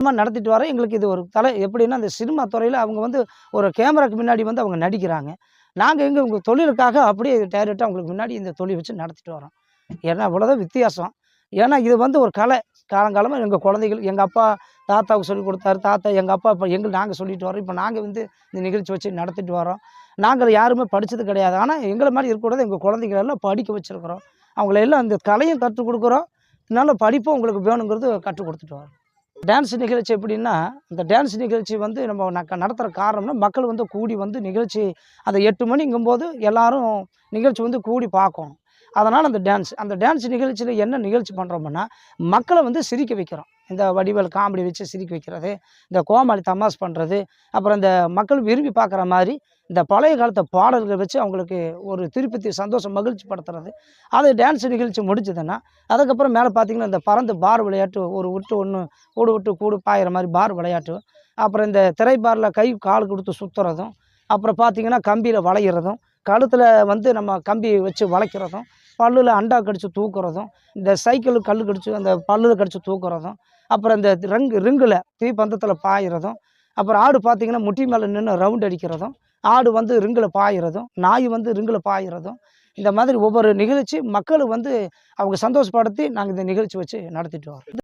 நடத்திட்டு வரோம். எங்களுக்கு இது ஒரு எப்படின்னா, இந்த சினிமா துறையில அவங்க வந்து ஒரு கேமராக்கு முன்னாடி வந்து அவங்க நடிக்கிறாங்க. நாங்க உங்க தொழிலுக்காக அப்படியே டைரக்ட்டா அவங்களுக்கு முன்னாடி இந்த தொழில் வச்சு நடத்திட்டு வரோம். ஏன்னா அவ்வளோதான் வித்தியாசம். ஏன்னா இது வந்து ஒரு கலை. காலங்காலமா எங்க குழந்தைகள் எங்க அப்பா தாத்தாவுக்கு சொல்லிக் குடுத்தாரு. தாத்தா எங்க அப்பா இப்ப நாங்க சொல்லிட்டு வரோம். இப்ப நாங்க வந்து இந்த நிகழ்ச்சி வச்சு நடத்திட்டு வரோம். நாங்கள் யாருமே படிச்சது கிடையாது. ஆனா எங்கள மாரி இருக்கக்கூடாது. எங்க குழந்தைகள எல்லாம் படிக்க வச்சிருக்கிறோம். அவங்கள எல்லாம் இந்த கலையும் கற்றுக் குடுக்குறோம். நல்ல படிப்பும் உங்களுக்கு வேணுங்கிறது கற்றுக் குடுத்துட்டு வரோம். டான்ஸ் நிகழ்ச்சி எப்படின்னா, இந்த டான்ஸ் நிகழ்ச்சி வந்து நம்ம நடத்துற காரணம்னா, மக்கள் வந்து கூடி வந்து நிகழ்ச்சி அந்த 8 மணிங்கும்போது எல்லாரும் நிகழ்ச்சி வந்து கூடி பார்க்கணும். அதனால அந்த டான்ஸ் நிகழ்ச்சியில என்ன நிகழ்ச்சி பண்றோம்னா, மக்கள வந்து சிரிக்க வைக்கிறோம். இந்த வடிவேலு காமெடி வச்சு சிரிக்க வைக்கிறது, இந்த கோமாளி தமாஷ் பண்றது, அப்புறம் இந்த மக்கள் விரும்பி பார்க்குற மாரி, இந்த பழைய காலத்து பாடல்கள் வச்சு அவங்களுக்கு ஒரு திருப்பி சந்தோஷம் மகிழ்ச்சி படுத்துறது. அது டான்ஸ் நிகழ்ச்சி முடிஞ்சதுன்னா, அதுக்கப்புறம் மேல பார்த்தீங்கன்னா, இந்த பறந்து பார் விளையாட்டு ஒரு விட்டு ஒண்ணு கூடு விட்டு கூடு பாயிற மாரி பார் விளையாட்டு. அப்புறம் இந்த திரை பார்ல கை, கால் குடுத்து சுத்துறதும், அப்புறம் பார்த்தீங்கன்னா, கம்பியில வளையிறதும், கழுத்துல வந்து நம்ம கம்பி வச்சு வளைக்கிறதும், பல்லுல அண்டா கடிச்சு தூக்குறதும், இந்த சைக்கிள் கல்லு கடிச்சு அந்த பல்லுல கடிச்சு தூக்குறதும், அப்புறம் இந்த ரிங்குல தீப்பந்தத்தில பாயிறதும், அப்புறம் ஆடு பார்த்தீங்கன்னா, முட்டி மேல நின்னு ரவுண்ட் அடிக்கிறதும், ஆடு வந்து ரிங்குல பாயிறதும், நாய் வந்து ரிங்குல பாயிறதும், இந்த மாதிரி ஒவ்வொரு நிகழ்ச்சி மக்கள வந்து அவங்க சந்தோஷப்படுத்தி நாங்க இந்த நிகழ்ச்சி வச்சு நடத்திட்டு வரோம்.